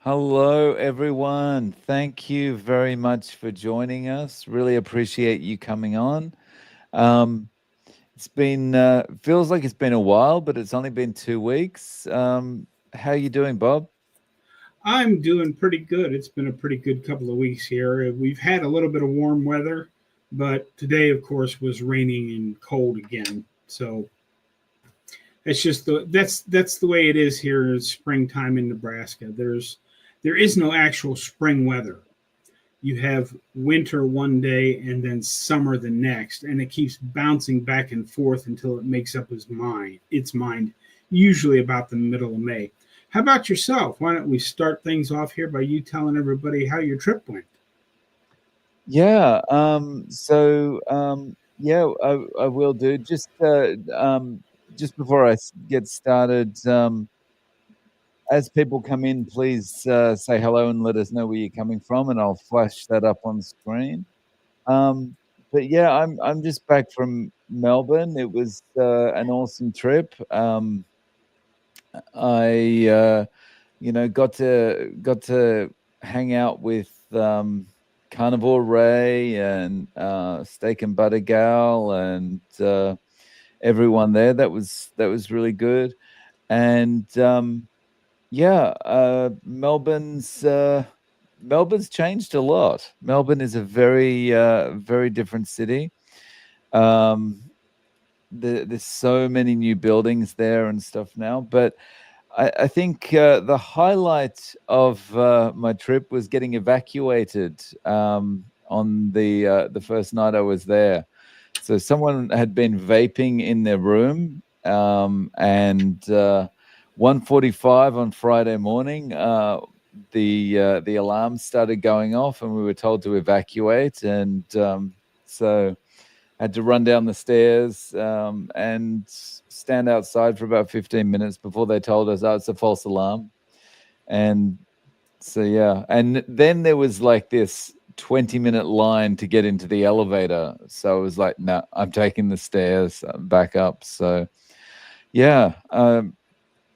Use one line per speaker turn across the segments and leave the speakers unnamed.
Hello, everyone. Thank you very much for joining us. Really appreciate you coming on. Um, it's been feels like it's been a while, but it's only been 2 weeks. How are you doing, Bob?
I'm doing pretty good. It's been a pretty good couple of weeks here. We've had a little bit of warm weather, but today, of course, was raining and cold again. So that's the way it is here in springtime in Nebraska. There is no actual spring weather. You have winter one day and then summer the next, and it keeps bouncing back and forth until it makes up its mind, usually about the middle of May. How about yourself? Why don't we start things off here by you telling everybody how your trip went?
Yeah. Yeah, I will do. Just before get started, as people come in, please say hello and let us know where you're coming from, and I'll flash that up on screen. Um, but yeah, I'm just back from Melbourne. It was an awesome trip. I got to hang out with Carnivore Ray and Steak and Butter Gal and everyone there. That was really good. And yeah, Melbourne's changed a lot. Melbourne is a very different city. Um, there's so many new buildings there and stuff now, but I think the highlight of my trip was getting evacuated on the first night I was there. So someone had been vaping in their room, and 1:45 on Friday morning, the alarm started going off, and we were told to evacuate. And so had to run down the stairs and stand outside for about 15 minutes before they told us, oh, it's a false alarm. And so, yeah. And then there was like this 20-minute line to get into the elevator. So I was like, no, I'm taking the stairs back up. So, yeah.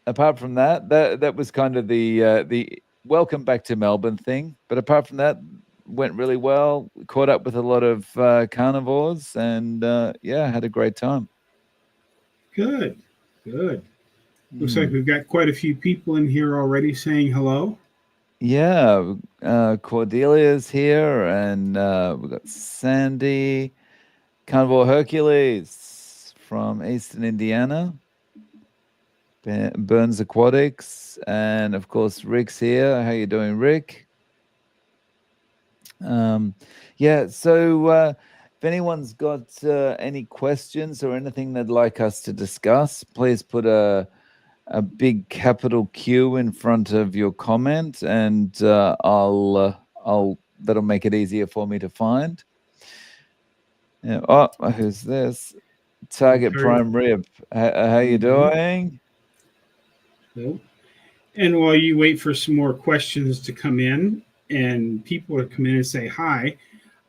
Apart from that, that was kind of the welcome back to Melbourne thing. But apart from that, went really well. Caught up with a lot of carnivores, and yeah, had a great time.
Good, good. Looks like
Mm.
we've got quite a few people in here already saying hello.
Yeah, Cordelia's here, and we've got Sandy, Carnivore Hercules from Eastern Indiana, Burns Aquatics, and of course Rick's here. How you doing, Rick? Um, yeah, so if anyone's got any questions or anything they'd like us to discuss, please put a big capital Q in front of your comment, and I'll that'll make it easier for me to find. Yeah. Oh, who's this? Target
Okay.
Prime Rib. How you
Mm-hmm.
doing?
Cool. And while you wait for some more questions to come in and people to come in and say hi,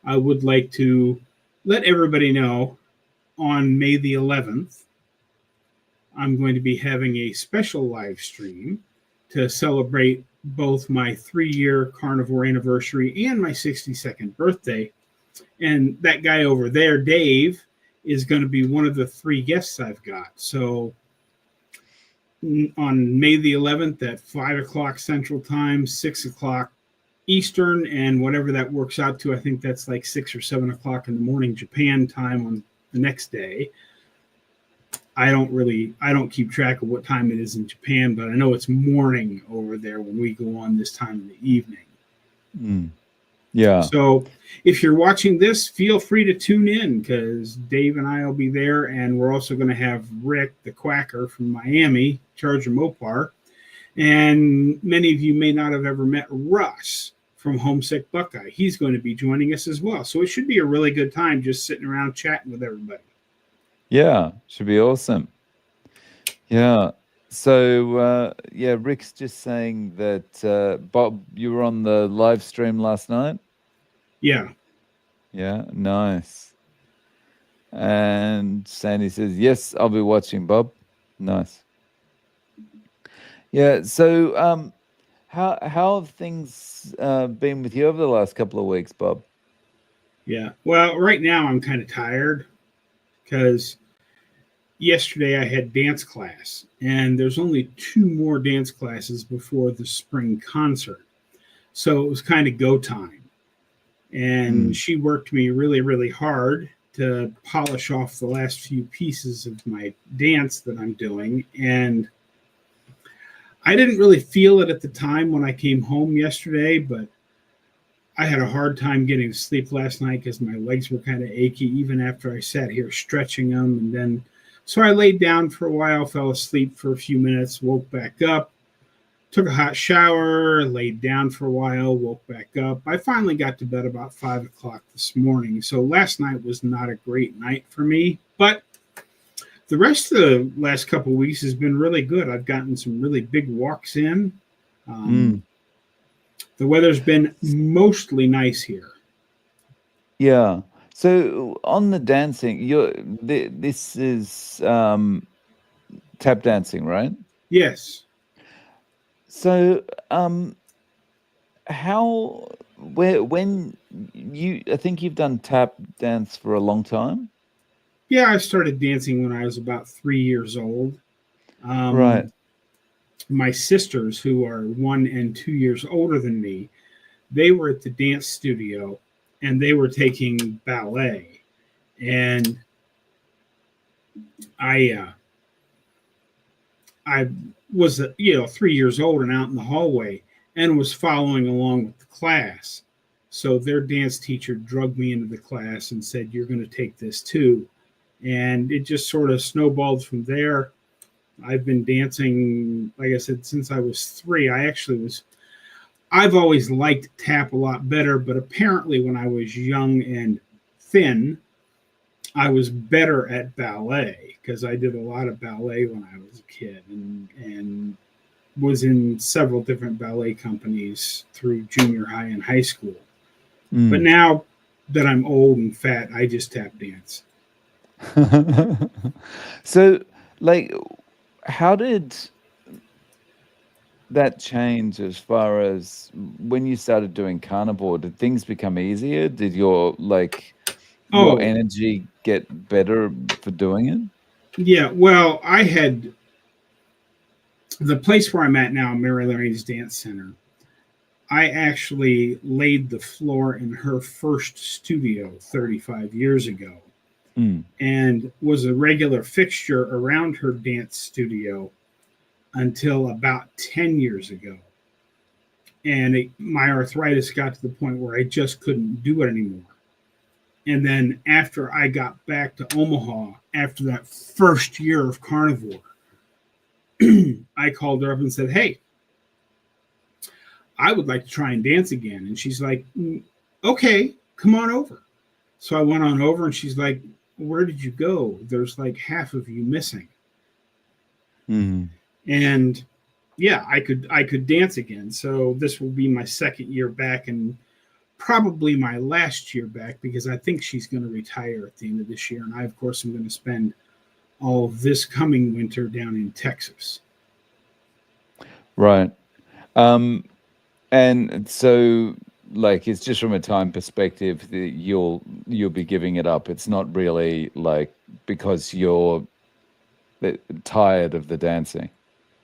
I would like to let everybody know on May the 11th, I'm going to be having a special live stream to celebrate both my 3-year carnivore anniversary and my 62nd birthday. And that guy over there, Dave, is going to be one of the three guests I've got. So on May the 11th at 5 o'clock Central Time, 6 o'clock Eastern, and whatever that works out to, I think that's like 6 or 7 o'clock in the morning Japan time on the next day. I don't keep track of what time it is in Japan, but I know it's morning over there when we go on this time in the evening.
Mm, yeah.
So if you're watching this, feel free to tune in because Dave and I will be there, and we're also going to have Rick, the Quacker from Miami, Charger Mopar, and many of you may not have ever met Russ from Homesick Buckeye. He's going to be joining us as well. So it should be a really good time just sitting around chatting with everybody.
Yeah, should be awesome. Yeah. So yeah, Rick's just saying that Bob, you were on the live stream last night.
Yeah.
Yeah, nice. And Sandy says, yes, I'll be watching, Bob. Nice. Yeah. So how have things been with you over the last couple of weeks, Bob?
Yeah. Well, right now I'm kind of tired because yesterday I had dance class, and there's only two more dance classes before the spring concert. So it was kind of go time. And
Mm.
she worked me really, really hard to polish off the last few pieces of my dance that I'm doing. And I didn't really feel it at the time when I came home yesterday, but I had a hard time getting to sleep last night because my legs were kind of achy, even after I sat here stretching them. And then, so I laid down for a while, fell asleep for a few minutes, woke back up, took a hot shower, laid down for a while, woke back up. I finally got to bed about 5 o'clock this morning. So last night was not a great night for me, but the rest of the last couple of weeks has been really good. I've gotten some really big walks in. Um,
Mm.
the weather's been mostly nice here.
Yeah. So on the dancing, this is tap dancing, right?
Yes.
So how where when you I think you've done tap dance for a long time?
Yeah, I started dancing when I was about 3 years old.
Right.
Um, my sisters, who are 1 and 2 years older than me, they were at the dance studio and they were taking ballet. And I, uh, I was, 3 years old and out in the hallway and was following along with the class. So their dance teacher drugged me into the class and said, "You're going to take this too." And it just sort of snowballed from there. I've been dancing, like I said, since I was 3. I've always liked tap a lot better, but apparently when I was young and thin, I was better at ballet because I did a lot of ballet when I was a kid, and was in several different ballet companies through junior high and high school. But
Mm.
now that I'm old and fat, I just tap dance.
So, like, how did that change as far as when you started doing carnivore? Did things become easier? Did your
Oh,
energy get better for doing it?
yeah. Well, I had the place where I'm at now, Mary Larry's Dance Center. I actually laid the floor in her first studio 35 years ago
Mm.
and was a regular fixture around her dance studio until about 10 years ago. And my arthritis got to the point where I just couldn't do it anymore. And then after I got back to Omaha, after that first year of Carnivore, I called her up and said, "Hey, I would like to try and dance again." And she's like, "Okay, come on over." So I went on over and she's like, "Where did you go? There's like half of you missing."
Mm.
And yeah, I could dance again. So this will be my second year back and probably my last year back because I think she's going to retire at the end of this year. And I, of course, am going to spend all of this coming winter down in Texas.
Right. Um, and so like it's just from a time perspective that you'll be giving it up. It's not really like because you're tired of the dancing.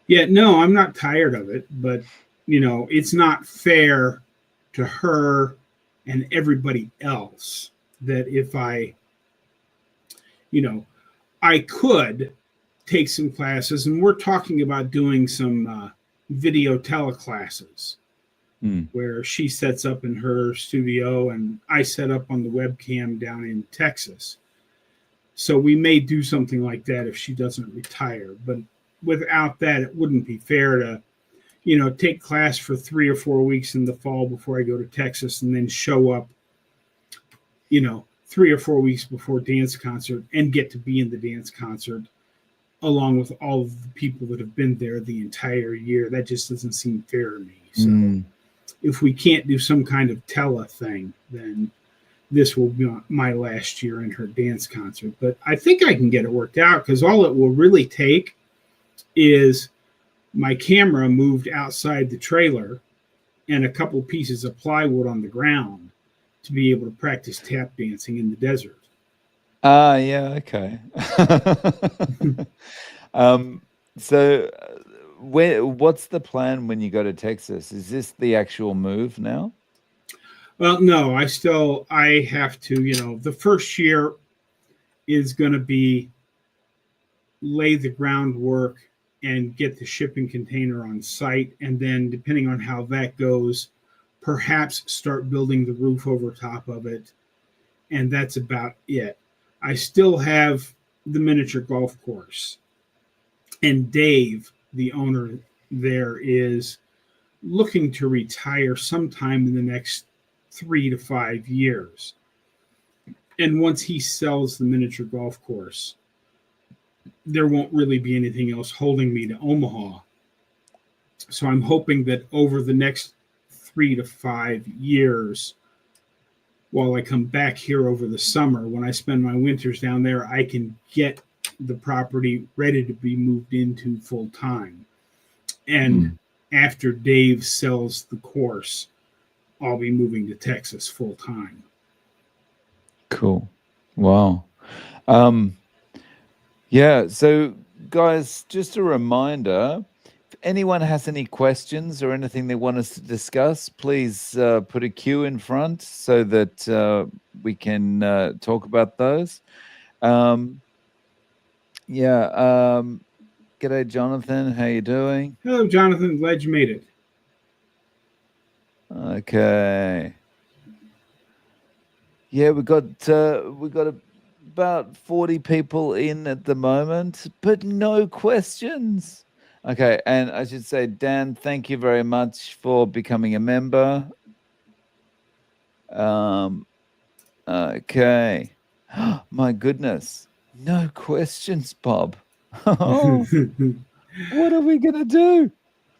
Yeah, no, I'm not tired of it, but it's not fair to her and everybody else that if you know, I could take some classes, and we're talking about doing some video teleclasses
Mm.
where she sets up in her studio and I set up on the webcam down in Texas. So we may do something like that if she doesn't retire. But without that, it wouldn't be fair to, take class for 3 or 4 weeks in the fall before I go to Texas and then show up, 3 or 4 weeks before dance concert and get to be in the dance concert along with all of the people that have been there the entire year. That just doesn't seem fair to me. So
Mm.
if we can't do some kind of tele thing, then this will be my last year in her dance concert. But I think I can get it worked out because all it will really take is my camera moved outside the trailer and a couple pieces of plywood on the ground to be able to practice tap dancing in the desert.
Ah, yeah, okay. Um, so, what's the plan when you go to Texas? Is this the actual move now?
Well, no, I have to, the first year is going to be lay the groundwork and get the shipping container on site. And then, depending on how that goes, perhaps start building the roof over top of it. And that's about it. I still have the miniature golf course. And Dave, the owner there, is looking to retire sometime in the next 3 to 5 years. And once he sells the miniature golf course, there won't really be anything else holding me to Omaha. So I'm hoping that over the next 3 to 5 years, while I come back here over the summer, when I spend my winters down there, I can get the property ready to be moved into full time. And
Mm,
after Dave sells the course, I'll be moving to Texas full time.
cool. Wow. Um, yeah, so guys, just a reminder, if anyone has any questions or anything they want us to discuss, please put a Q in front so that we can talk about those. Um, yeah, g'day, Jonathan. How you doing?
Hello, Jonathan. Glad you made it.
Okay. Yeah, we got about 40 people in at the moment, but no questions. Okay, and I should say, Dan, thank you very much for becoming a member. Um, okay. My goodness, no questions, Bob. Oh, what are we gonna do?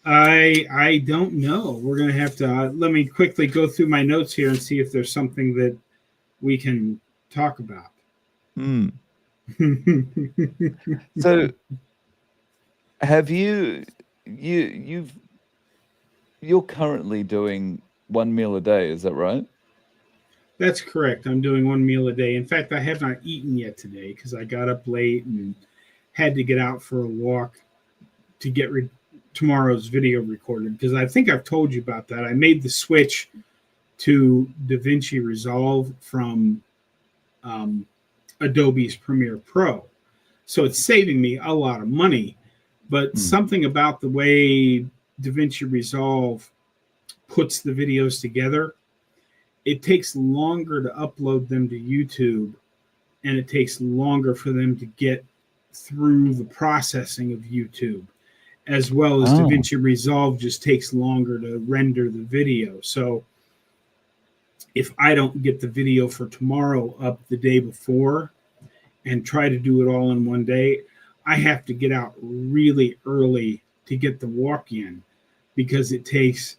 I don't know. We're gonna have to let me quickly go through my notes here and see if there's something that we can talk about.
Hmm. So, have you're currently doing one meal a day, is that right?
That's correct. I'm doing one meal a day. In fact, I have not eaten yet today because I got up late and had to get out for a walk to get tomorrow's video recorded. Because I think I've told you about that. I made the switch to DaVinci Resolve from um, Adobe's Premiere Pro. So it's saving me a lot of money. But
Hmm.
something about the way DaVinci Resolve puts the videos together, it takes longer to upload them to YouTube, and it takes longer for them to get through the processing of YouTube, as well as
Oh,
DaVinci Resolve just takes longer to render the video. So if I don't get the video for tomorrow up the day before and try to do it all in one day, I have to get out really early to get the walk in because it takes,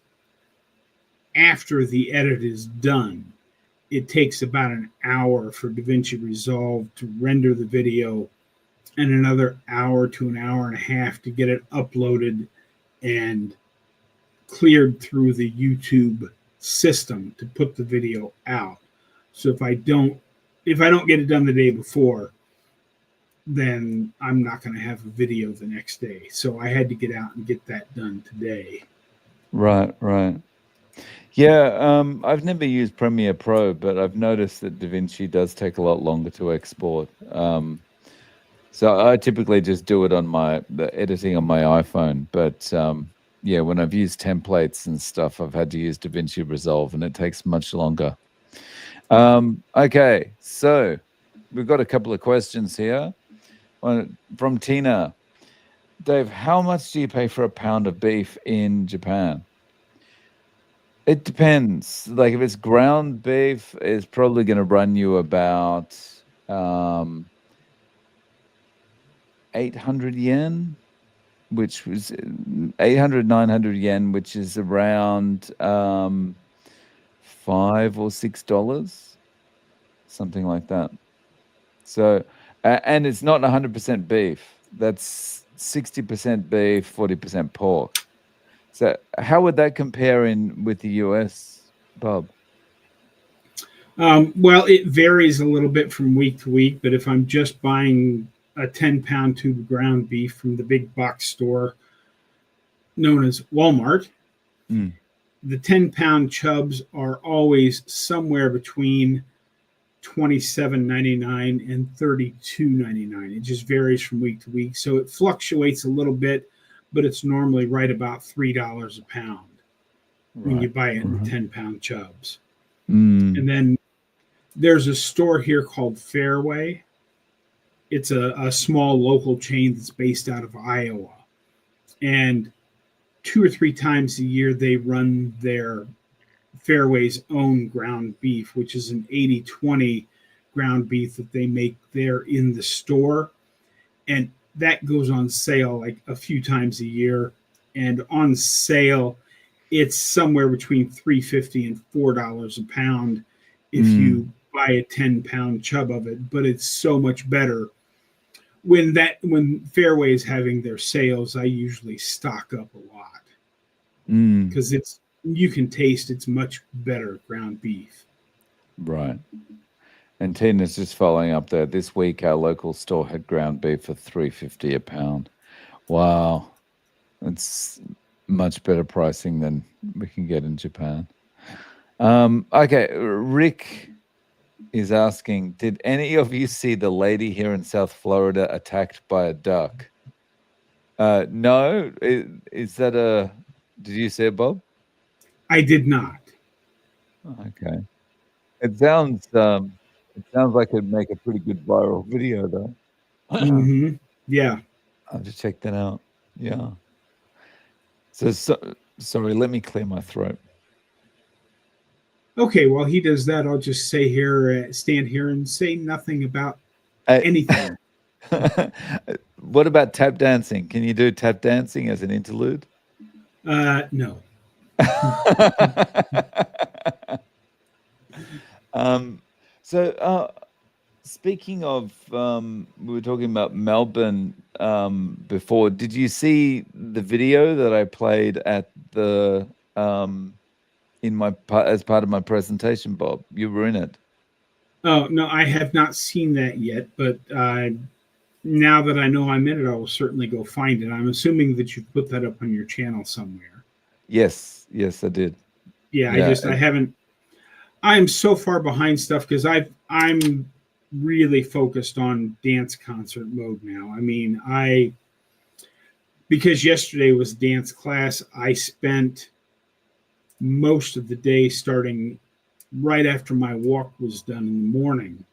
after the edit is done, it takes about an hour for DaVinci Resolve to render the video and another hour to an hour and a half to get it uploaded and cleared through the YouTube system to put the video out. So if I don't get it done the day before, then I'm not going to have a video the next day. So I had to get out and get that done today.
right, right. Yeah, I've never used Premiere Pro, but I've noticed that DaVinci does take a lot longer to export. So I typically just do it on the editing on my iPhone. But yeah, when I've used templates and stuff, I've had to use DaVinci Resolve, and it takes much longer. Okay, so we've got a couple of questions here. One from Tina. Dave, how much do you pay for a pound of beef in Japan? It depends. Like if it's ground beef, it's probably going to run you about 800 yen, which was 800, 900 yen, which is around $5 or $6, something like that. So, and it's not 100% beef. 60% beef, 40% pork. So how would that compare in with the US, Bob?
Well, it varies a little bit from week to week, but if I'm just buying a 10-pound tube of ground beef from the big box store known as Walmart,
Mm,
the 10-pound chubs are always somewhere between 27.99 and 32.99. It just varies from week to week, so it fluctuates a little bit, but it's normally right about $3 a pound when you
right,
buy it in the
right.
10-pound chubs. And
Mm,
then there's a store here called Fairway. It's a small local chain that's based out of Iowa, and 2 or 3 times a year they run their Fairway's own ground beef, which is an 80/20 ground beef that they make there in the store. And that goes on sale like a few times a year. And on sale, it's somewhere between $3.50 and $4 a pound if
mm,
you buy a 10-pound chub of it. But it's so much better when Fairway is having their sales. I usually stock up a lot
mm,
because it's you can taste it's much better ground beef.
right. And Tina's just following up there. This week, our local store had ground beef for 3.50 a pound. Wow, it's much better pricing than we can get in Japan. Okay, Rick is asking, did any of you see the lady here in South Florida attacked by a duck? No. Is that a? Did you see it, Bob?
I did not.
Okay. It sounds like it'd make a pretty good viral video though. I'll
Mm-hmm. Yeah.
have to check that out. Yeah. So sorry, let me clear my throat.
Okay. While he does that, I'll just stand here and say nothing about
Uh,
anything.
what about tap dancing? Can you do tap dancing as an interlude?
No.
um, so speaking of, we were talking about Melbourne before. Did you see the video that I played at the in my as part of my presentation, Bob? You were in it.
Oh no, I have not seen that yet. But now that I know I'm in it, I will certainly go find it. I'm assuming that you put that up on your channel somewhere.
Yes, yes, I did.
Yeah.
Yeah,
I haven't. I'm so far behind stuff because I'm really focused on dance concert mode now. I mean, I because yesterday was dance class, I spent most of the day starting right after my walk was done in the morning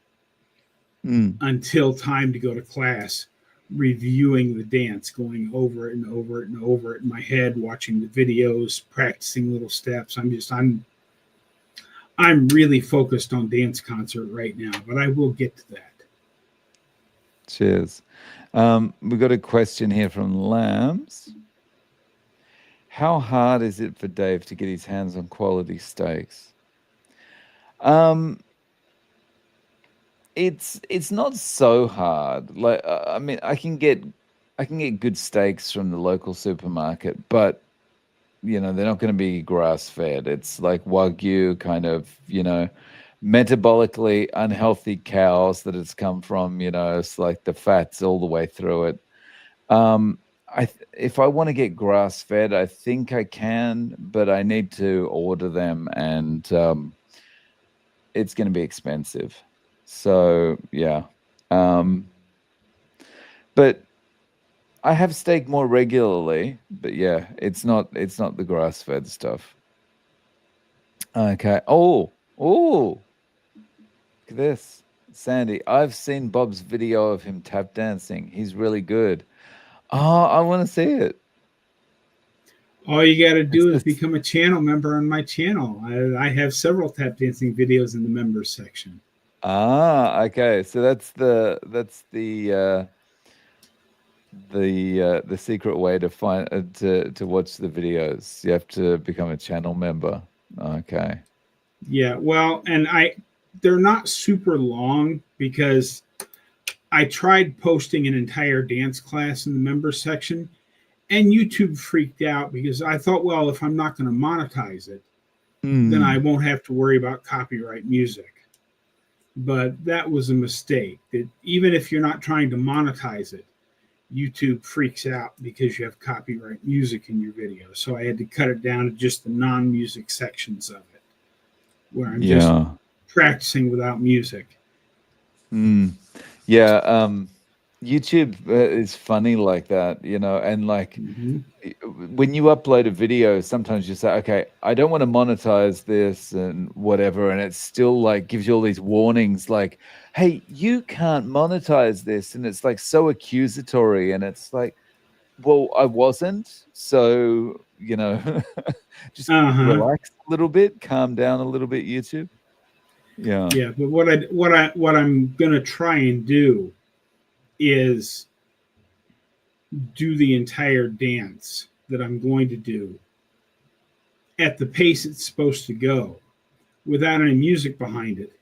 mm,
until time to go to class, reviewing the dance, going over it and over it and over it in my head, watching the videos, practicing little steps. I'm really focused on dance concert right now, but I will get to that.
cheers. We got a question here from Lambs. How hard is it for Dave to get his hands on quality steaks? Um, it's not so hard. Like I mean, I can get good steaks from the local supermarket, but you know they're not going to be grass fed. It's like Wagyu kind of, you know, metabolically unhealthy cows that it's come from. You know, it's like the fats all the way through it. If I want to get grass fed, I think I can, but I need to order them, and it's going to be expensive. So yeah, um, but I have steak more regularly. But yeah, it's not the grass fed stuff. Okay. Oh, look at this, Sandy. I've seen Bob's video of him tap dancing. He's really good. Oh, I want to see it.
All you got to
It's
do is
just
become a channel member on my channel. I have several tap dancing videos in the members section.
okay. So that's the secret way to find to watch the videos. You have to become a channel member. Okay.
Yeah, well, and they're not super long because I tried posting an entire dance class in the members section, and YouTube freaked out because I thought, well, if I'm not going to monetize it, then I
Mm.
won't have to worry about copyright music. But that was a mistake. That even if you're not trying to monetize it, YouTube freaks out because you have copyright music in your video. So I had to cut it down to just the non-music sections of it, where I'm just
Yeah.
practicing without music.
Mm. Yeah. YouTube is funny like that, and like
Mm-hmm.
when you upload a video, sometimes you say, okay, I don't want to monetize this and whatever. And it still like gives you all these warnings like, hey, you can't monetize this. And it's like so accusatory. And it's like, well, I wasn't. So, just
Uh huh.
relax a little bit, calm down a little bit, YouTube. Yeah.
Yeah, but what I'm gonna try and do is do the entire dance that I'm going to do at the pace it's supposed to go without any music behind it.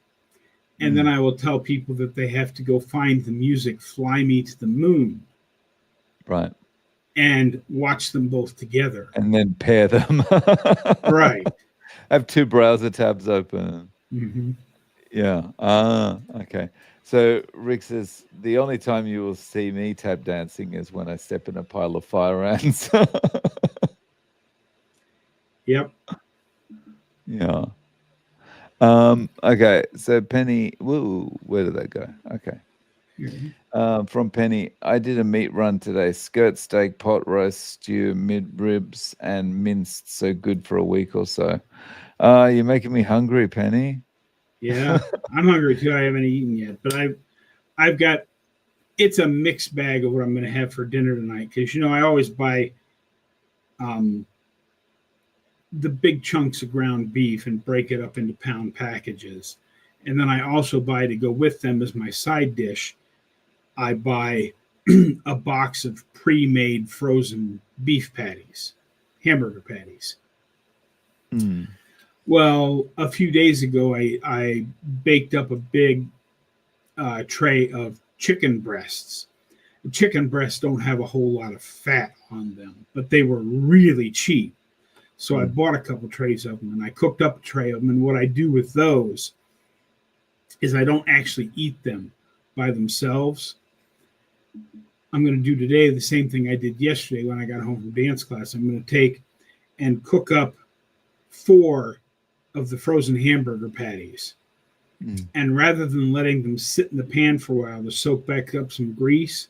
And then
Mm,
I will tell people that they have to go find the music Fly Me to the Moon
right.
and watch them both together.
And then pair them.
Right.
Have two browser tabs open.
Mm-hmm.
Yeah. Ah, okay. So Rick says the only time you will see me tap dancing is when I step in a pile of fire ants.
Yep.
Yeah. Okay. So Penny, woo, where did that go? Okay. From Penny, I did a meat run today. Skirt steak, pot roast, stew, mid ribs, and minced. So good for a week or so. You're making me hungry, Penny.
Yeah. I'm hungry too. I haven't eaten yet, but I've got it's a mixed bag of what I'm going to have for dinner tonight because I always buy um, the big chunks of ground beef and break it up into pound packages, and then I also buy to go with them as my side dish. I buy a box of pre-made frozen beef patties, hamburger patties.
Mm,
Well, a few days ago, I baked up a big tray of chicken breasts. Chicken breasts don't have a whole lot of fat on them, but they were really cheap. So I
mm,
bought a couple trays of them and I cooked up a tray of them. And what I do with those is I don't actually eat them by themselves. I'm going to do today the same thing I did yesterday when I got home from dance class. I'm going to take and cook up 4 of the frozen hamburger patties.
mm,
And rather than letting them sit in the pan for a while to soak back up some grease,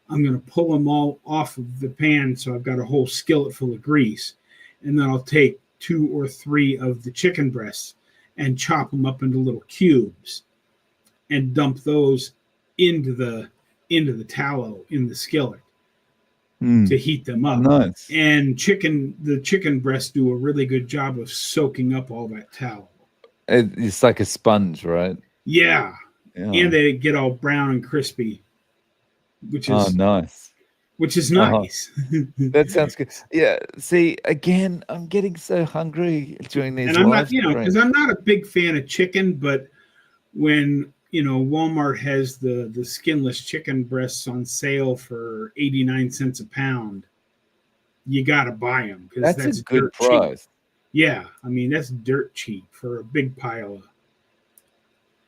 I'm going to pull them all off of the pan so I've got a whole skillet full of grease. And then I'll take 2 or 3 of the chicken breasts and chop them up into little cubes and dump those into the tallow in the skillet to
mm.
heat them up.
Nice.
And the chicken breasts do a really good job of soaking up all that tallow.
It's like a sponge, right?
Yeah.
Yeah.
And they get all brown and crispy, which
Oh,
is
nice. Oh,
nice.
that sounds good. Yeah. See, again, I'm getting so hungry during these
And I'm
live
not, because
streams.
I'm not a big fan of chicken, but when Walmart has the skinless chicken breasts on sale for 89 cents a pound, you got to buy them because
That's a
that's
good
dirt cheap.
price.
Yeah, I mean that's dirt cheap for a big pile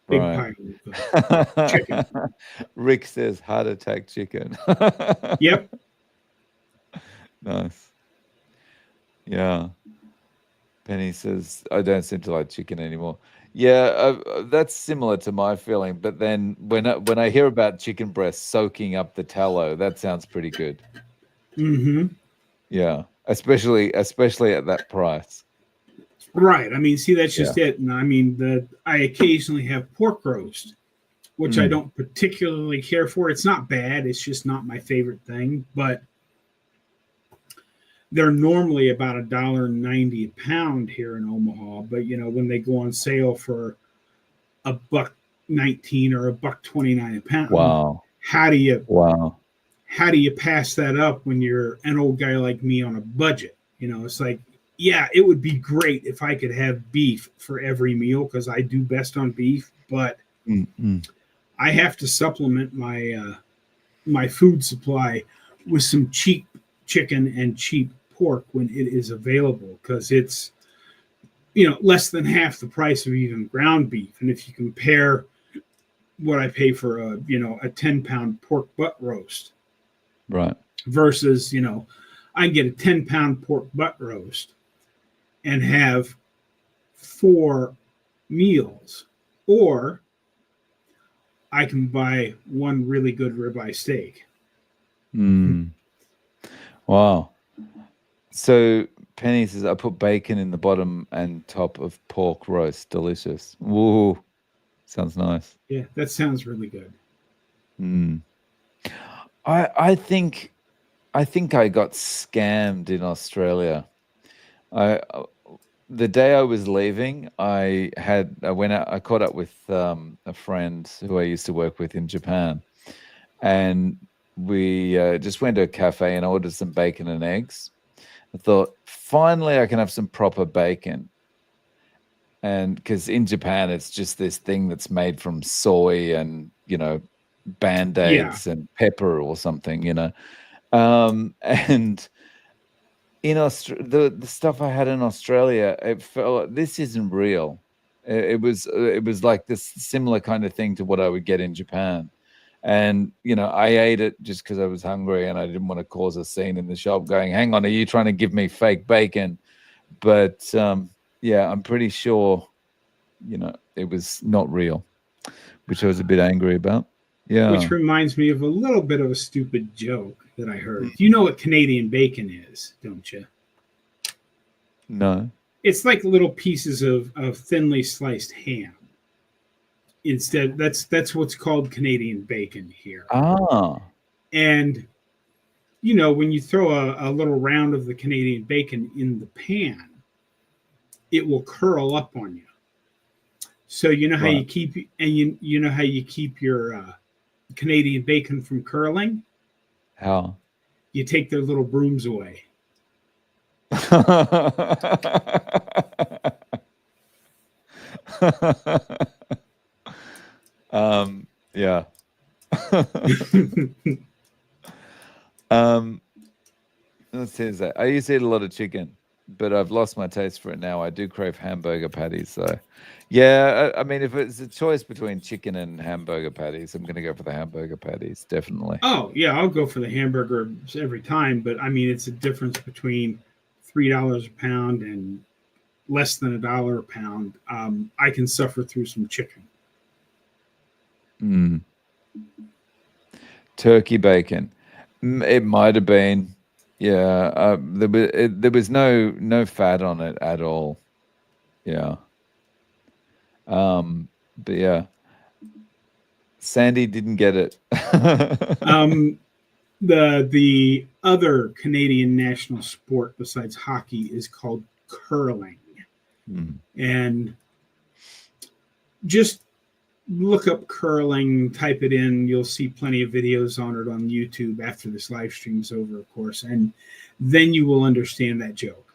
Right.
of chicken.
Rick says heart attack chicken.
Yep.
Nice. Yeah. Penny says, I don't seem to like chicken anymore. Yeah, that's similar to my feeling. But then when I hear about chicken breasts soaking up the tallow, that sounds pretty good.
Mm-hmm.
Yeah, especially at that price.
Right. I mean, see, that's
Yeah.
just it. And I mean, I occasionally have pork roast, which I
Mm,
don't particularly care for. It's not bad. It's just not my favorite thing. But they're normally about $1.90 a pound here in Omaha. But when they go on sale for $1.19 or $1.29 a pound,
wow.
how do you
Wow.
pass that up when you're an old guy like me on a budget? It's like, yeah, it would be great if I could have beef for every meal because I do best on beef, but
Mm, mm.
I have to supplement my food supply with some cheap chicken and cheap pork when it is available, because it's, less than half the price of even ground beef. And if you compare what I pay for a 10-pound pork butt roast
Right.
versus, I can get a 10-pound pork butt roast and have 4 meals, or I can buy one really good ribeye steak.
Mm. Wow. So Penny says, I put bacon in the bottom and top of pork roast. Delicious. Woo. Sounds nice.
Yeah, that sounds really good.
Mm. I think I got scammed in Australia. I the day I was leaving, I went out. I caught up with a friend who I used to work with in Japan, and we just went to a cafe and ordered some bacon and eggs. I thought, finally, I can have some proper bacon. And because in Japan, it's just this thing that's made from soy and,
Yeah.
band-aids and pepper or something, and in Australia, the stuff I had in Australia, it felt like this isn't real. It was like this similar kind of thing to what I would get in Japan. And I ate it just because I was hungry and I didn't want to cause a scene in the shop going, hang on, are you trying to give me fake bacon? But yeah, I'm pretty sure it was not real, which I was a bit angry about.
Which
Yeah.
reminds me of a little bit of a stupid joke that I heard. You
Mm.
know what Canadian bacon is, don't you?
No.
It's like little pieces of thinly sliced ham. Instead, that's what's called Canadian bacon here.
Ah.
And when you throw a little round of the Canadian bacon in the pan, it will curl up on you. So you know how
Right.
you keep and you know how you keep your Canadian bacon from curling?
How?
You take their little brooms away.
Yeah. um, let's see that. I used to eat a lot of chicken, but I've lost my taste for it now. I do crave hamburger patties, so yeah. I mean, if it's a choice between chicken and hamburger patties, I'm gonna go for the hamburger patties, definitely.
Oh yeah, I'll go for the hamburgers every time, but I mean it's a difference between $3 a pound and less than $1 a pound. I can suffer through some chicken.
Mm. Turkey bacon. It might have been. Yeah. There was no fat on it at all. Yeah. But yeah, Sandy didn't get it.
Um, the other Canadian national sport besides hockey is called curling,
Mm.
and just look up curling, type it in. You'll see plenty of videos on it on YouTube after this live stream's over, of course, and then you will understand that joke.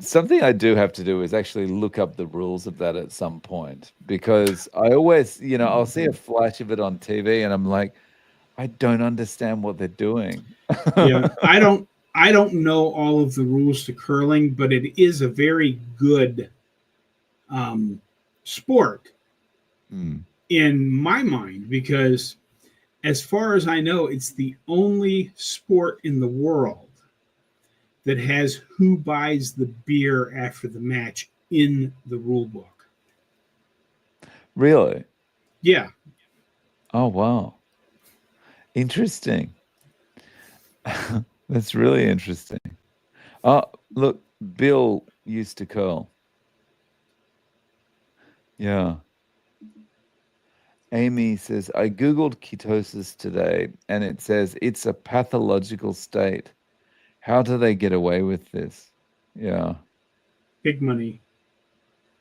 Something I do have to do is actually look up the rules of that at some point, because I always, I'll see a flash of it on TV and I'm like, I don't understand what they're doing.
Yeah, I don't know all of the rules to curling, but it is a very good um, sport
Mm.
in my mind, because as far as I know, it's the only sport in the world that has who buys the beer after the match in the rule book.
Really?
Yeah.
Oh, wow. Interesting. That's really interesting. Oh, look, Bill used to curl. Yeah. Amy says, I Googled ketosis today and it says it's a pathological state. How do they get away with this? Yeah.
Big money.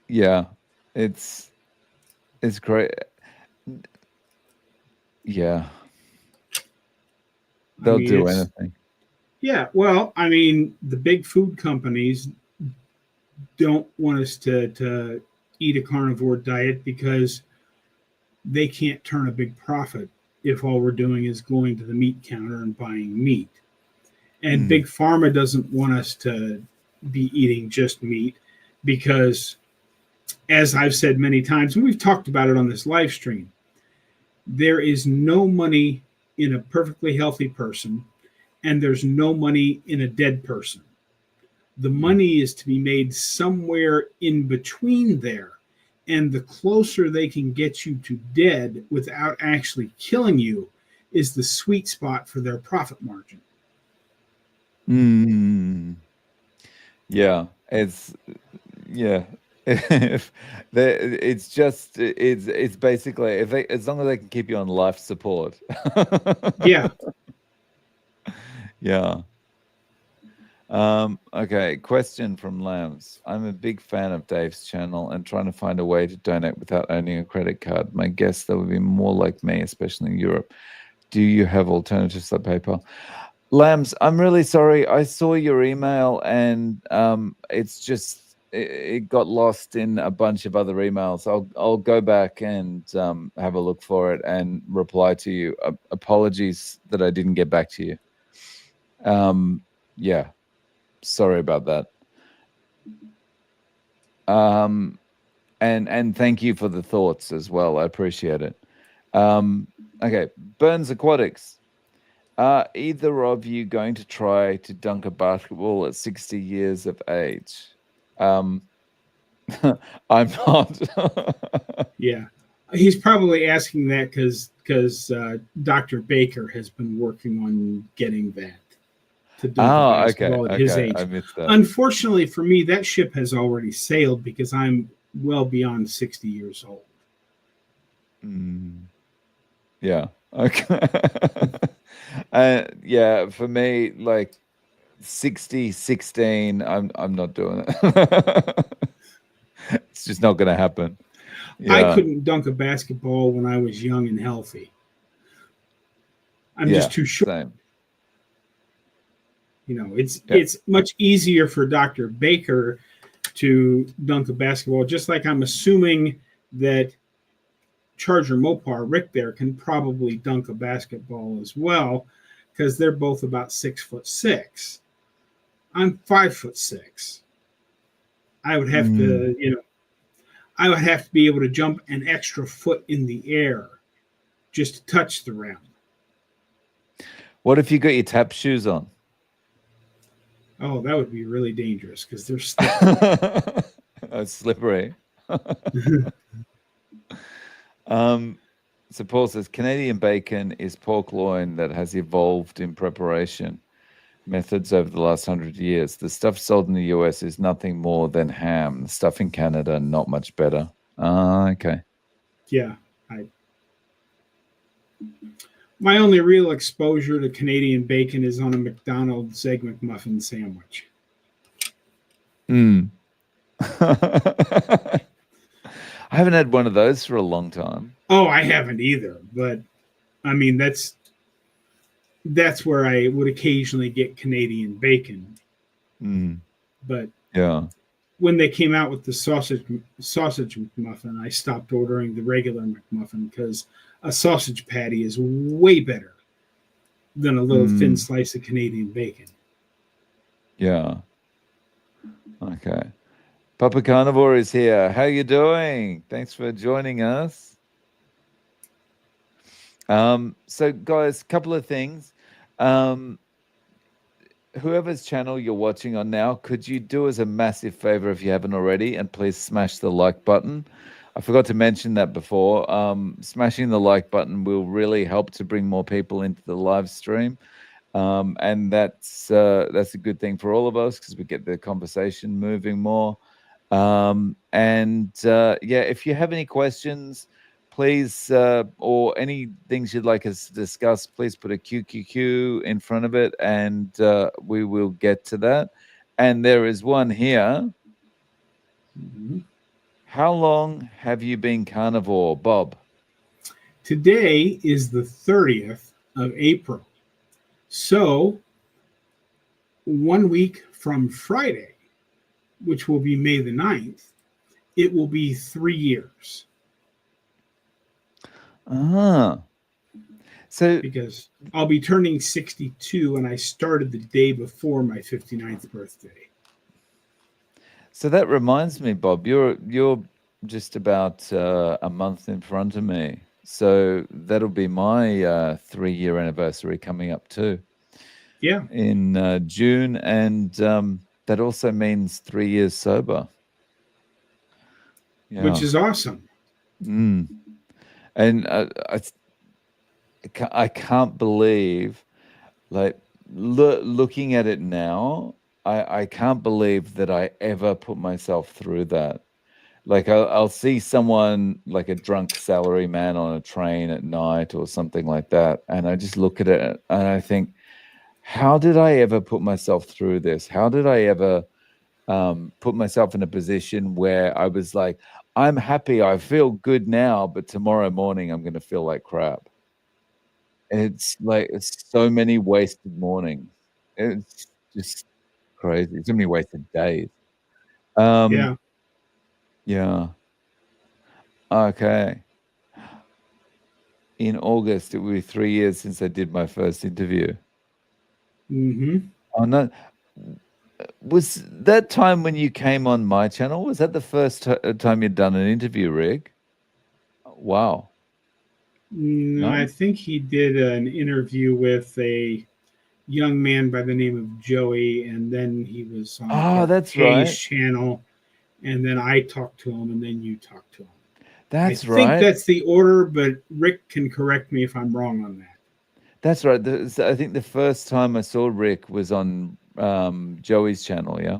Yeah. It's great. Yeah.
I
They'll
mean,
do
it's,
anything.
yeah, well, I mean, the big food companies don't want us to eat a carnivore diet because they can't turn a big profit if all we're doing is going to the meat counter and buying meat. And
Mm,
Big Pharma doesn't want us to be eating just meat because, as I've said many times, and we've talked about it on this live stream, there is no money in a perfectly healthy person, and there's no money in a dead person. The
mm,
money is to be made somewhere in between there. And the closer they can get you to dead without actually killing you is the sweet spot for their profit margin.
mm. Yeah, yeah. If it's just it's basically if they as long as they can keep you on life support.
Yeah.
Yeah. Okay, question from Lambs. I'm a big fan of Dave's channel and trying to find a way to donate without owning a credit card. My guess that would be more like me, especially in Europe. Do you have alternatives like PayPal? Lambs, I'm really sorry. I saw your email and it's just it got lost in a bunch of other emails. I'll go back and have a look for it and reply to you. Apologies that I didn't get back to you. Yeah, sorry about that. And thank you for the thoughts as well. I appreciate it. Okay, Burns Aquatics. Are either of you going to try to dunk a basketball at 60 years of age? Um, I'm not.
Yeah. He's probably asking that because Dr. Baker has been working on getting that to dunk a
Ah, okay,
basketball at his
okay. I
age.
missed that.
Unfortunately for me, that ship has already sailed because I'm well beyond 60 years old.
Mm, yeah. Okay. Yeah, for me, like 60, 16, I'm not doing it. It's just not gonna happen.
I
Yeah.
couldn't dunk a basketball when I was young and healthy. I'm just
Yeah.
too short.
Same.
It's
Yeah.
it's much easier for Dr. Baker to dunk a basketball, just like I'm assuming that Charger Mopar, Rick there, can probably dunk a basketball as well, because they're both about 6'6". I'm 5'6". I would have
Mm.
to, I would have to be able to jump an extra foot in the air just to touch the rim.
What if you got your tap shoes on?
Oh, that would be really dangerous because they're slippery.
It's slippery. So Paul says Canadian bacon is pork loin that has evolved in preparation methods over the last 100 years. The stuff sold in the US is nothing more than ham. The stuff in Canada, not much better. Ah, okay.
Yeah, my only real exposure to Canadian bacon is on a McDonald's Egg McMuffin sandwich.
Mm. I haven't had one of those for a long time.
Oh, I haven't either, but I mean that's where I would occasionally get Canadian bacon.
Mm.
But
Yeah.
when they came out with the sausage McMuffin, I stopped ordering the regular McMuffin because a sausage patty is way better than a little thin
Mm.
slice of Canadian bacon.
Yeah. Okay. Papa Carnivore is here. How you doing? Thanks for joining us. So guys, couple of things. Whoever's channel you're watching on now, could you do us a massive favor if you haven't already, and please smash the like button. I forgot to mention that before. Smashing the like button will really help to bring more people into the live stream. And that's a good thing for all of us because we get the conversation moving more. Yeah, if you have any questions, please, or any things you'd like us to discuss, please put a QQQ in front of it, and we will get to that. And there is one here.
Mm-hmm.
How long have you been carnivore, Bob?
Today is the 30th of April. So 1 week from Friday, which will be May the 9th, it will be 3 years.
Ah, so
because I'll be turning 62, and I started the day before my 59th birthday.
so that reminds me, Bob. You're just about a month in front of me. So that'll be my 3 year anniversary coming up too
Yeah,
in June, and that also means 3 years sober.
which
Yeah.
is awesome.
Mm. And I can't believe, like, looking at it now, I can't believe that I ever put myself through that. Like, I'll see someone like a drunk salary man on a train at night or something like that, and I just look at it and I think, how did I ever put myself through this? How did I ever put myself in a position where I was like, I'm happy, I feel good now, but tomorrow morning I'm going to feel like crap. It's like it's so many wasted mornings. It's just crazy. So many wasted days. Um,
Yeah.
yeah. Okay. In August, it will be 3 years since I did my first interview.
Mm-hmm.
Oh no. Was that time when you came on my channel? Was that the first time you'd done an interview, Rick? Wow.
No, I
No?
think he did an interview with a young man by the name of Joey, and then he was on
Oh,
Dr.
that's
K's
right.
channel, and then I talked to him, and then you talked to him. I
That's
think
right.
that's the order, but Rick can correct me if I'm wrong on that.
That's right. I think the first time I saw Rick was on Joey's channel, yeah?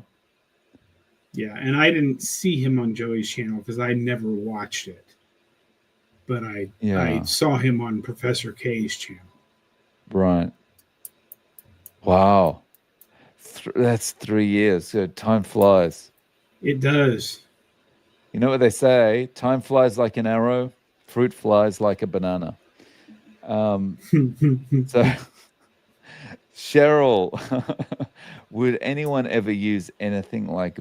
Yeah, and I didn't see him on Joey's channel because I never watched it, but I
Yeah,
saw him on Professor K's channel.
right. Wow. That's 3 years. So time flies.
It does.
You know what they say? Time flies like an arrow, fruit flies like a banana. Um, so Cheryl, would anyone ever use anything like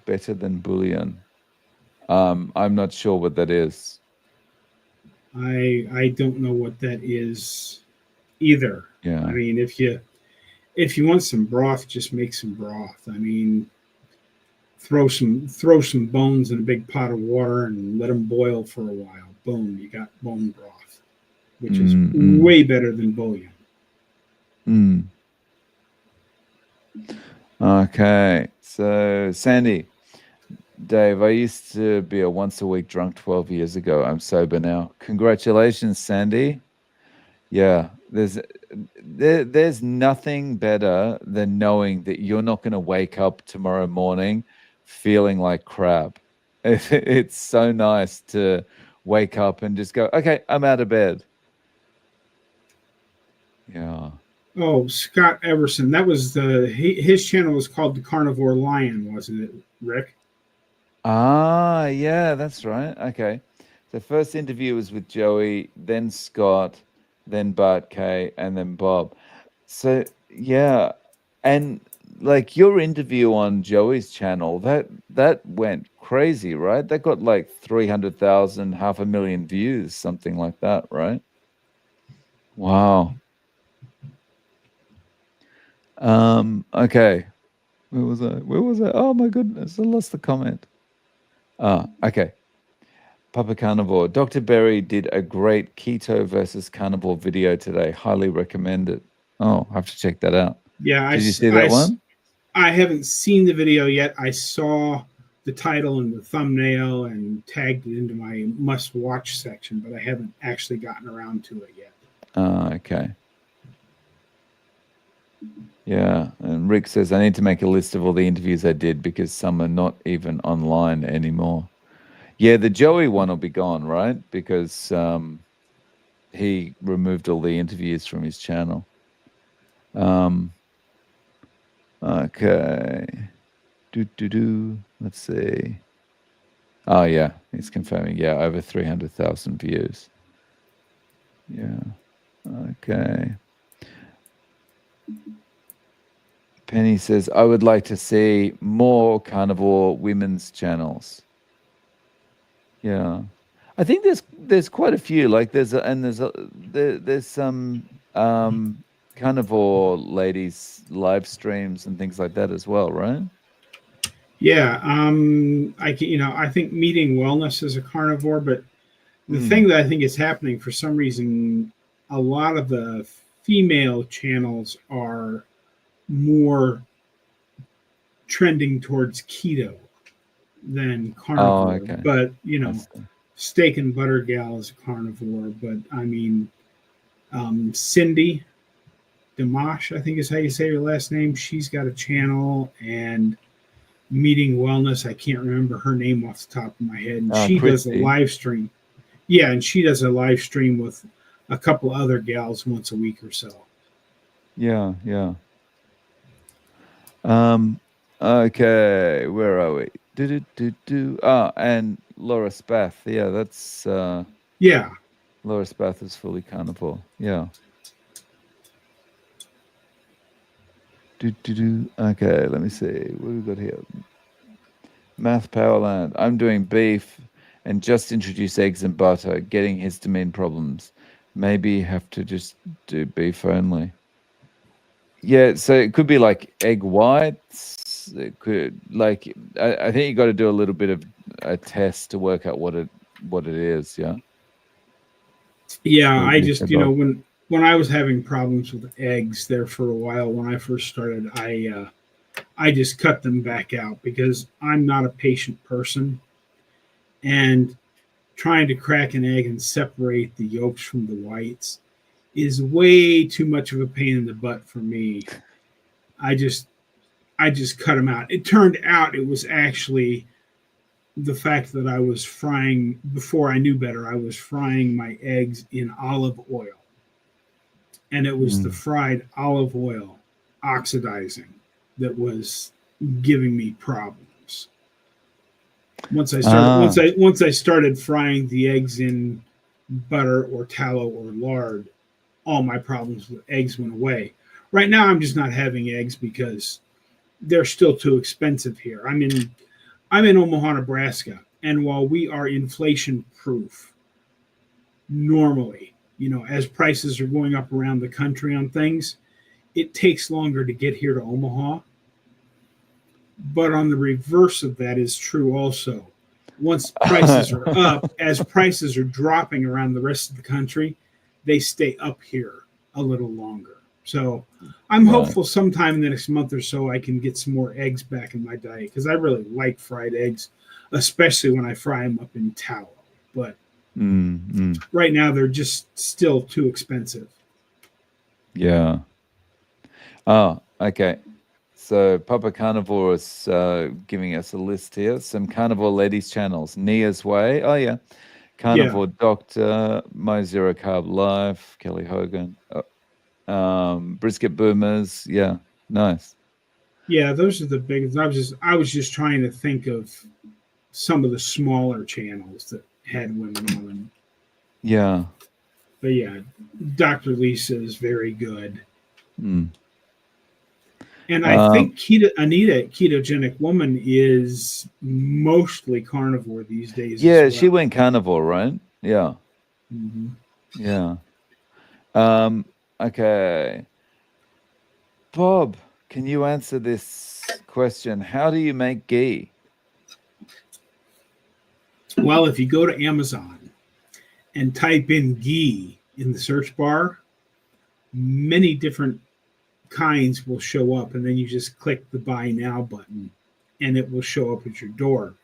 better than bullion? I'm not sure what that is.
I don't know what that is either. I
Yeah.
mean, if you want some broth, just make some broth. I mean, throw some bones in a big pot of water and let them boil for a while. Boom, you got bone broth, which is
Mm, mm,
way better than bouillon.
mm. Okay. So Sandy, Dave, I used to be a once a week drunk 12 years ago. I'm sober now. Congratulations, Sandy. Yeah, there's nothing better than knowing that you're not going to wake up tomorrow morning feeling like crap. It's so nice to wake up and just go, okay, I'm out of bed. Yeah.
Oh, Scott Everson, that was his channel was called the Carnivore Lion, wasn't it, Rick?
Ah, yeah, that's right. Okay. The first interview was with Joey, then Scott, then Bart K, and then Bob. So, yeah. And like your interview on Joey's channel, that went crazy, right? That got like 300,000, 500,000 views, something like that, right? Wow. Okay. Where was I? Where was I? Oh my goodness, I lost the comment. Okay. Papa Carnivore. Dr. Berry did a great keto versus carnivore video today. Highly recommend it. Oh, I have to check that out.
Yeah,
Did you see that one?
I haven't seen the video yet. I saw the title and the thumbnail and tagged it into my must watch section, but I haven't actually gotten around to it yet.
Okay. Yeah. And Rick says, I need to make a list of all the interviews I did because some are not even online anymore. Yeah, the Joey one will be gone, right? Because he removed all the interviews from his channel. Um, okay. Let's see. Oh, yeah, he's confirming. Yeah, over 300,000 views. Yeah. Okay. Penny says, I would like to see more carnivore women's channels. Yeah. I think there's quite a few. Like there's some carnivore ladies live streams and things like that as well, right?
Yeah, I think Meeting Wellness is a carnivore, but the
Mm.
thing that I think is happening for some reason, a lot of the female channels are more trending towards keto than
Oh,
carnivore.
okay.
But
I see.
Steak and Butter Gal is a carnivore. But I mean, Cindy Dimash, I think is how you say her last name. She's got a channel, and Meeting Wellness. I can't remember her name off the top of my head, and she does a
Christy.
live stream. Yeah, and she does a live stream with a couple other gals once a week or so.
Yeah, yeah. Um, okay, where are we? Do. Ah, and Laura Spath. Yeah, that's
Yeah,
Laura Spath is fully carnivore. Yeah. Do. Okay, let me see. What do we got here? Math Powerland. I'm doing beef and just introduce eggs and butter, getting histamine problems. Maybe have to just do beef only. Yeah, so it could be like egg whites. It could like I think you got to do a little bit of a test to work out what it is. Yeah.
yeah.
What
I
did you say,
just
Bob?
when I was having problems with eggs there for a while when I first started, I just cut them back out because I'm not a patient person, and trying to crack an egg and separate the yolks from the whites is way too much of a pain in the butt for me. I just I just cut them out. It turned out it was actually the fact that I was frying before I knew better. I was frying my eggs in olive oil, and it was the
Mm.
fried olive oil oxidizing that was giving me problems.
Ah,
Once I started frying the eggs in butter or tallow or lard, all my problems with eggs went away. Right now, I'm just not having eggs because they're still too expensive here. I'm in Omaha, Nebraska, and while we are inflation proof normally, as prices are going up around the country on things, it takes longer to get here to Omaha. But on the reverse of that is true also. Once prices are up, as prices are dropping around the rest of the country, they stay up here a little longer. So I'm
right.
hopeful sometime in the next month or so I can get some more eggs back in my diet because I really like fried eggs, especially when I fry them up in tallow. But
Mm.
right now they're just still too expensive.
Yeah. Oh, okay. So Papa Carnivore is giving us a list here. Some Carnivore ladies channels. Nia's Way. Oh yeah.
Yeah,
Carnivore Doctor, My Zero Carb Life, Kelly Hogan, Brisket Boomers. Yeah, nice.
yeah, those are the biggest. I was just trying to think of some of the smaller channels that had women on them.
Yeah.
But yeah, Dr. Lisa is very good.
Mm.
And I
Um,
think Anita, Ketogenic Woman, is mostly carnivore these days as
yeah, she
well.
went carnivore, right? Yeah,
Mm-hmm.
yeah. Um, okay. Bob, can you answer this question? How do you make ghee?
Well, if you go to Amazon and type in ghee in the search bar, many different kinds will show up, and then you just click the buy now button and it will show up at your door.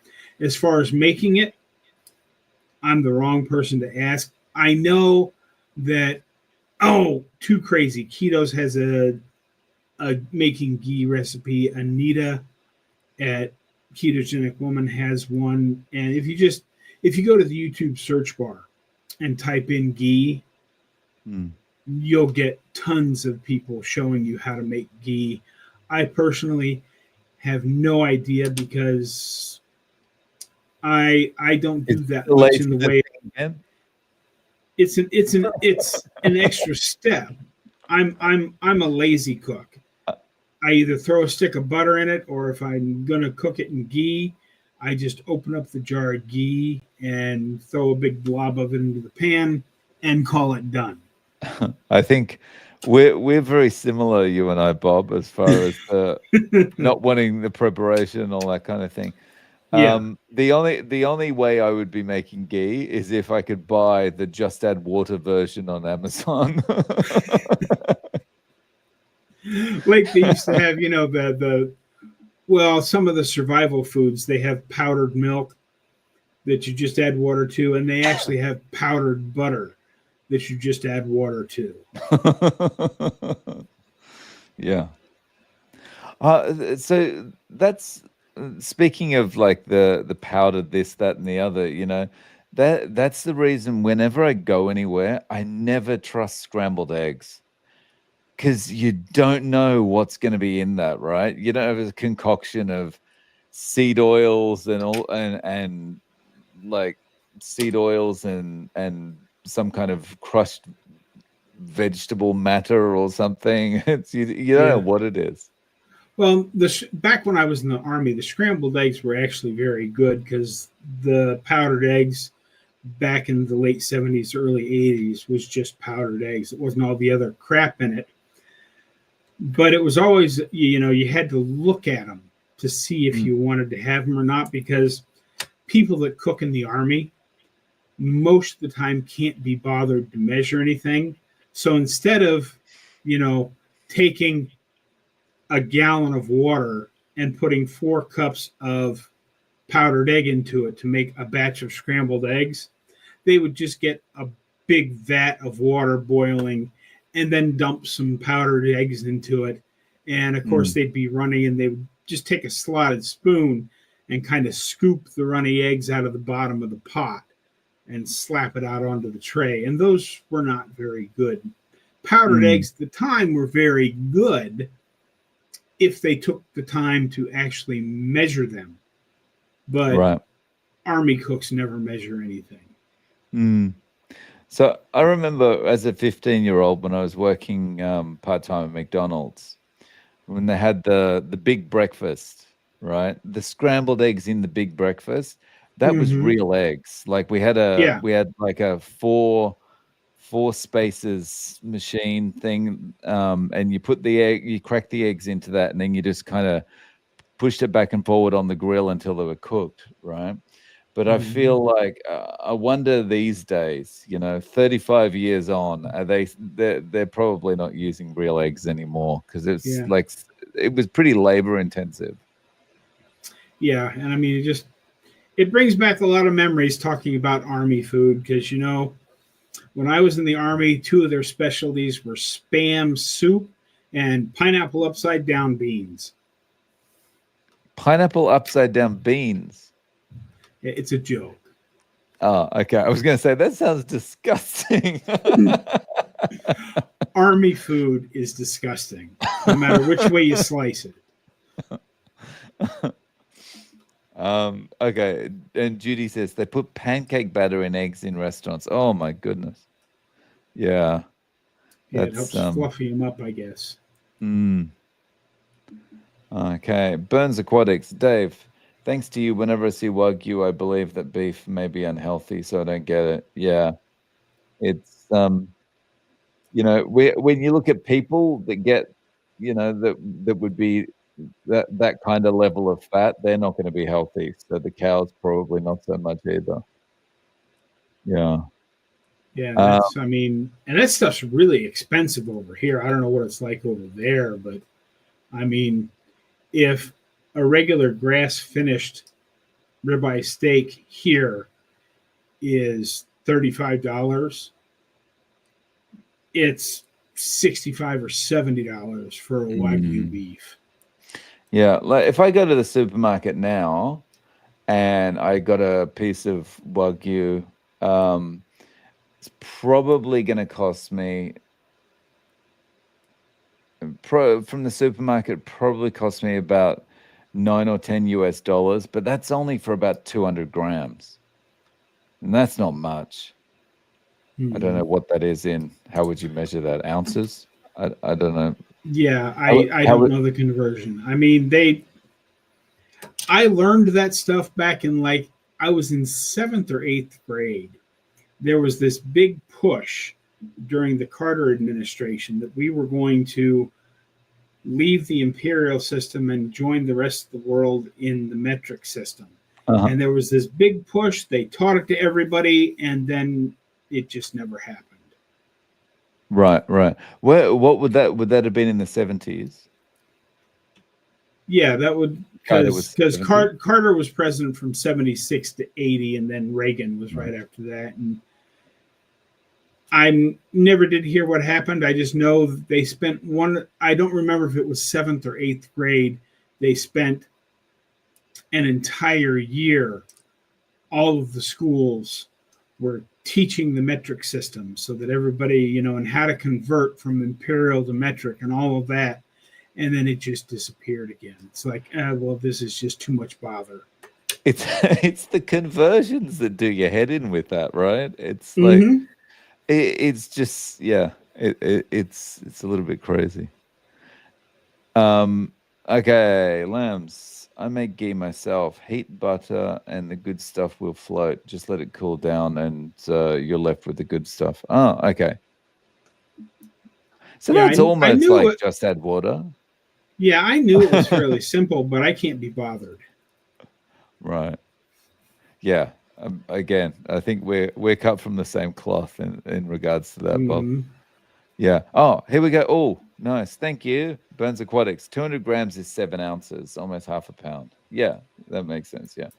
As far as making it, I'm the wrong person to ask. I know that, oh, too crazy. Ketos has a making ghee recipe. Anita at Ketogenic Woman has one. And if you go to the YouTube search bar and type in ghee,
Mm.
you'll get tons of people showing you how to make ghee. I personally have no idea because I don't do
It's
that
too
much
late
in the
for the
way.
thing again.
It's an extra step. I'm a lazy cook. I either throw a stick of butter in it, or if I'm gonna cook it in ghee, I just open up the jar of ghee and throw a big blob of it into the pan and call it done.
I think we're very similar, you and I, Bob, as far as the not wanting the preparation, all that kind of thing.
Yeah.
The only way I would be making ghee is if I could buy the just add water version on Amazon.
Like they used to have, well, some of the survival foods, they have powdered milk that you just add water to, and they actually have powdered butter that you just add water to.
Yeah. So that's speaking of like the powdered this, that, and the other. That's the reason. Whenever I go anywhere, I never trust scrambled eggs because you don't know what's going to be in that, right? You don't have a concoction of seed oils and all and like seed oils and some kind of crushed vegetable matter or something. You don't know
Yeah.
what it is.
Well, back when I was in the army, the scrambled eggs were actually very good because the powdered eggs back in the late 70s, early 80s was just powdered eggs. It wasn't all the other crap in it. But it was always, you had to look at them to see if
Mm,
you wanted to have them or not because people that cook in the army most of the time can't be bothered to measure anything. So instead of, you know, taking a gallon of water and putting 4 cups of powdered egg into it to make a batch of scrambled eggs, they would just get a big vat of water boiling and then dump some powdered eggs into it. And of course,
mm,
they'd be running and they would just take a slotted spoon and kind of scoop the runny eggs out of the bottom of the pot and slap it out onto the tray. And those were not very good. Powdered
mm.
eggs at the time were very good if they took the time to actually measure them. But
Right.
army cooks never measure anything.
Mm. So I remember as a 15-year-old when I was working part-time at McDonald's, when they had the big breakfast, right? The scrambled eggs in the big breakfast, that was
Mm-hmm.
real eggs. Like
Yeah.
we had like a four spaces machine thing, and you put the egg, you crack the eggs into that, and then you just kind of pushed it back and forward on the grill until they were cooked, right? But I
Mm-hmm.
feel like I wonder these days, 35 years on, they're probably not using real eggs anymore because it's
Yeah.
like it was pretty labor intensive.
Yeah. And I mean, it brings back a lot of memories talking about army food because, when I was in the army, two of their specialties were spam soup and pineapple upside down beans.
Pineapple upside down beans.
It's a joke.
Oh, okay. I was going to say that sounds disgusting.
Army food is disgusting, no matter which way you slice it.
Okay. And Judy says they put pancake batter in eggs in restaurants. Oh my goodness. Yeah.
Yeah, it
That's
helps fluffy them up, I guess.
mm, okay. Burns Aquatics. Dave, thanks to you, whenever I see Wagyu, I believe that beef may be unhealthy, so I don't get it. Yeah. It's when you look at people that get, that would be that kind of level of fat, they're not going to be healthy. So the cows probably not so much either. Yeah.
Yeah,
Uh,
I mean, and that stuff's really expensive over here. I don't know what it's like over there, but I mean, if a regular grass finished ribeye steak here is $35, it's 65 or $70 for a Wagyu
mm,
beef.
yeah. Like if I go to the supermarket now and I got a piece of Wagyu, it's probably going to cost me from the supermarket probably cost me about 9 or 10 US dollars, but that's only for about 200 grams, and that's not much. I don't
Mm-hmm.
know what that is in. How would you measure that? Ounces? I don't know.
Yeah,
How
I
how
don't
would
know the conversion. I mean, I learned that stuff back in like I was in 7th or 8th grade. There was this big push during the Carter administration that we were going to leave the imperial system and join the rest of the world in the metric system.
Uh-huh.
And there was this big push. They taught it to everybody, and then it just never happened.
Right, right. Where what would that have been in the 70s?
Yeah, that would
Carter was
because
70.
Carter was president from 76 to 80, and then Reagan was
Right.
right after that. And I never did hear what happened. I just know they spent one. I don't remember if it was 7th or 8th grade. They spent an entire year. All of the schools were teaching the metric system so that everybody, and how to convert from imperial to metric and all of that. And then it just disappeared again. It's like, well, this is just too much bother.
It's it's the conversions that do your head in with that, right? It's like
Mm-hmm.
it's just yeah, it's a little bit crazy. Okay, lambs. I make ghee myself. Heat butter and the good stuff will float. Just let it cool down and you're left with the good stuff. Oh, okay. So
Yeah,
that's
I
almost
knew
like
it.
just add water.
Yeah, I knew it was fairly simple, but I can't be bothered.
Right. Yeah. Again, I think we're cut from the same cloth in regards to that, Bob.
Mm-hmm.
Yeah. Oh, here we go. Oh, nice. Thank you. Burns Aquatics. 200 grams is 7 ounces, almost half a pound. Yeah, that makes sense. Yeah.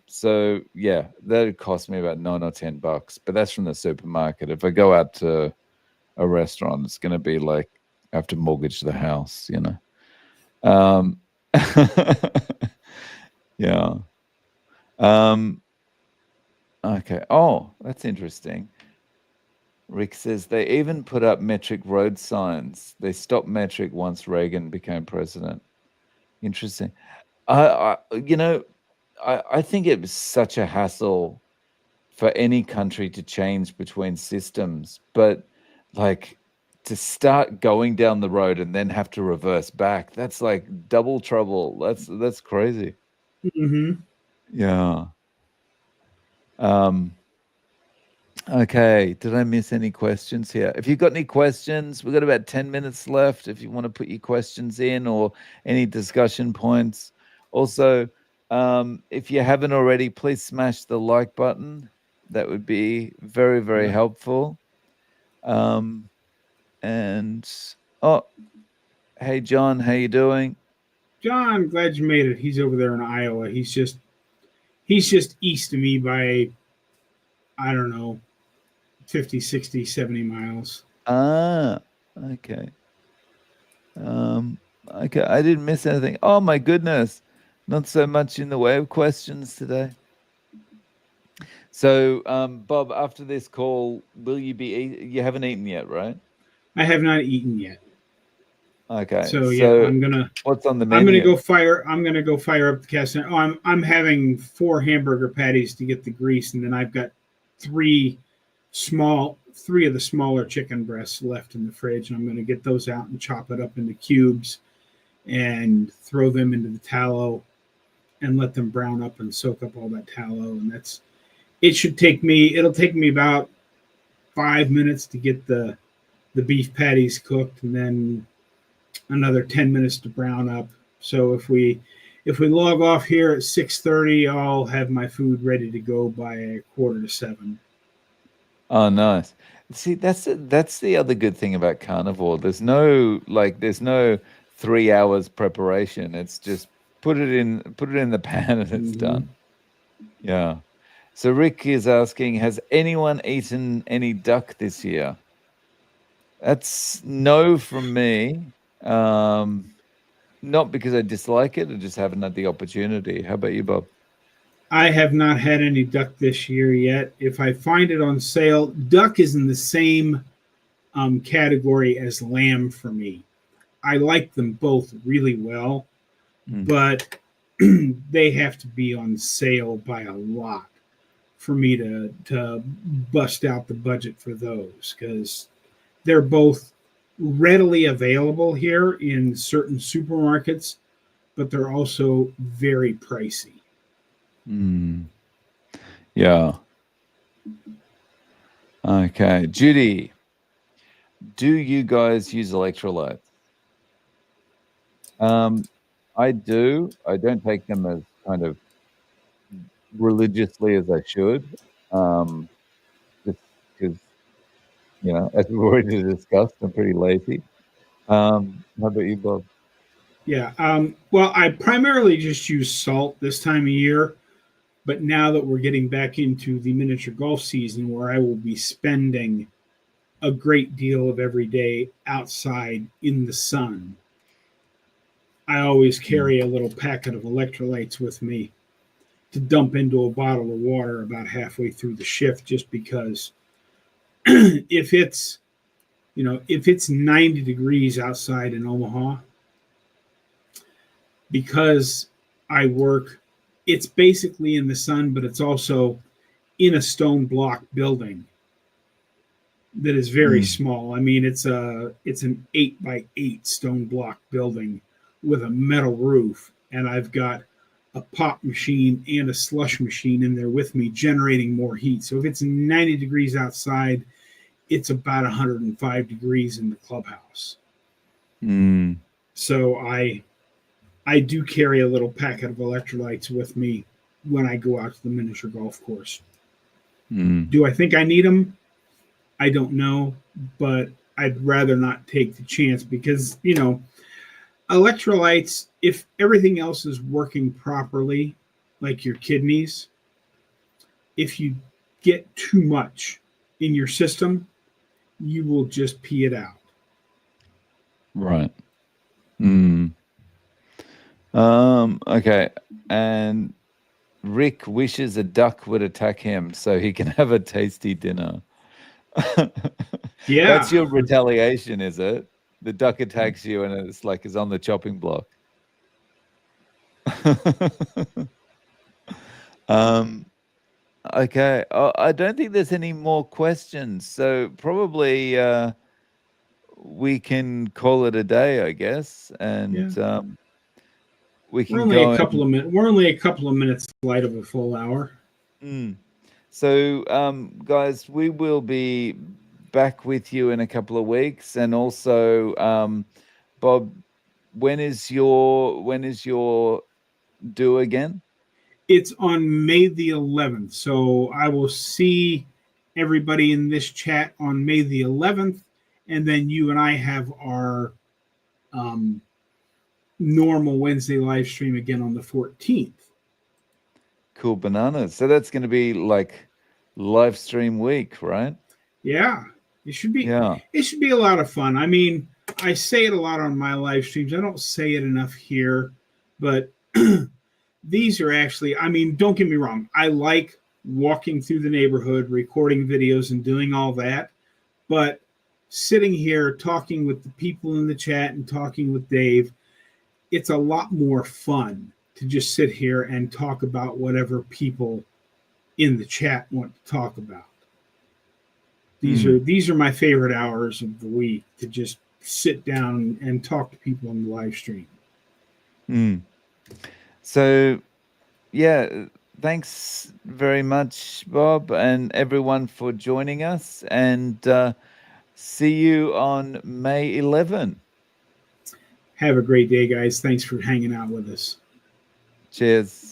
So yeah, that'd cost me about $9 or $10, but that's from the supermarket. If I go out to a restaurant, it's gonna be like I have to mortgage the house, you know. Um yeah. Um okay. Oh, that's interesting. Rick says they even put up metric road signs. They stopped metric once Reagan became president. Interesting. I think it was such a hassle for any country to change between systems, but like to start going down the road and then have to reverse back, that's like double trouble. That's crazy.
Mm-hmm.
Yeah. Um, okay. Did I miss any questions here? If you've got any questions, we've got about 10 minutes left if you want to put your questions in or any discussion points. Also, if you haven't already, please smash the like button. That would be very, very
Yeah.
helpful. And oh, hey John, how you doing?
John, glad you made it. He's over there in Iowa. He's just east of me by, I don't know, 50, 60, 70 miles.
Ah, okay. Okay, I didn't miss anything. Oh my goodness. Not so much in the way of questions today. So, Bob, after this call, will you be you haven't eaten yet, right?
I have not eaten yet.
Okay.
So yeah,
So
I'm gonna
what's on the
I'm gonna
menu?
go fire. I'm gonna go fire up the cast. Oh, I'm having 4 hamburger patties to get the grease, and then I've got three three of the smaller chicken breasts left in the fridge, and I'm gonna get those out and chop it up into cubes and throw them into the tallow and let them brown up and soak up all that tallow. And it'll take me about 5 minutes to get the beef patties cooked, and then another 10 minutes to brown up. So if we log off here at 6:30, I'll have my food ready to go by a quarter to 7.
Oh, nice. See, that's the other good thing about carnivore. There's no 3 hours preparation. It's just put it in the pan and it's
Mm-hmm.
done. Yeah. So Rick is asking, has anyone eaten any duck this year? That's no from me. Not because I dislike it, I just haven't had the opportunity. How about you, Bob?
I have not had any duck this year yet. If I find it on sale, duck is in the same category as lamb for me. I like them both really well,
Mm.
but they have to be on sale by a lot for me to bust out the budget for those, because they're both readily available here in certain supermarkets, but they're also very pricey.
Mm. Yeah. Okay. Judy, do you guys use electrolytes? I do. I don't take them as kind of religiously as I should. Just because, as we've already discussed, I'm pretty lazy. How about you, Bob?
Yeah. Well, I primarily just use salt this time of year, but now that we're getting back into the miniature golf season where I will be spending a great deal of every day outside in the sun, I always
Mm.
carry a little packet of electrolytes with me to dump into a bottle of water about halfway through the shift, just because if it's if it's 90 degrees outside in Omaha, because I work, it's basically in the sun, but it's also in a stone block building that is very
Mm.
small. I mean, it's an 8 by 8 stone block building with a metal roof, and I've got a pop machine and a slush machine in there with me generating more heat. So if it's 90 degrees outside, it's about 105 degrees in the clubhouse.
Mm.
So I do carry a little packet of electrolytes with me when I go out to the miniature golf course.
Mm.
Do I think I need them? I don't know, but I'd rather not take the chance because, electrolytes, if everything else is working properly, like your kidneys, if you get too much in your system, you will just pee it out.
Right. Mm. Okay. And Rick wishes a duck would attack him so he can have a tasty dinner. That's
Yeah.
your retaliation, is it? The duck attacks you and it's like it's on the chopping block. um, okay. I don't think there's any more questions. So probably we can call it a day, I guess. And
Yeah.
we can go and
We're only a couple of minutes light of a full hour.
mm. So, guys, we will be back with you in a couple of weeks, and also, Bob, when is your due again?
It's on May the 11th. So I will see everybody in this chat on May the 11th. And then you and I have our um, normal Wednesday live stream again on the 14th.
Cool bananas. So that's going to be like live stream week, right?
Yeah, it should be.
Yeah.
It should be a lot of fun. I mean, I say it a lot on my live streams. I don't say it enough here, but these are actually. I mean, don't get me wrong. I like walking through the neighborhood, recording videos, and doing all that. But sitting here talking with the people in the chat and talking with Dave, it's a lot more fun to just sit here and talk about whatever people in the chat want to talk about.
Mm.
These are my favorite hours of the week to just sit down and talk to people on the live stream.
Mm. So, yeah, thanks very much, Bob, and everyone for joining us. And see you on May 11.
Have a great day, guys. Thanks for hanging out with us.
Cheers.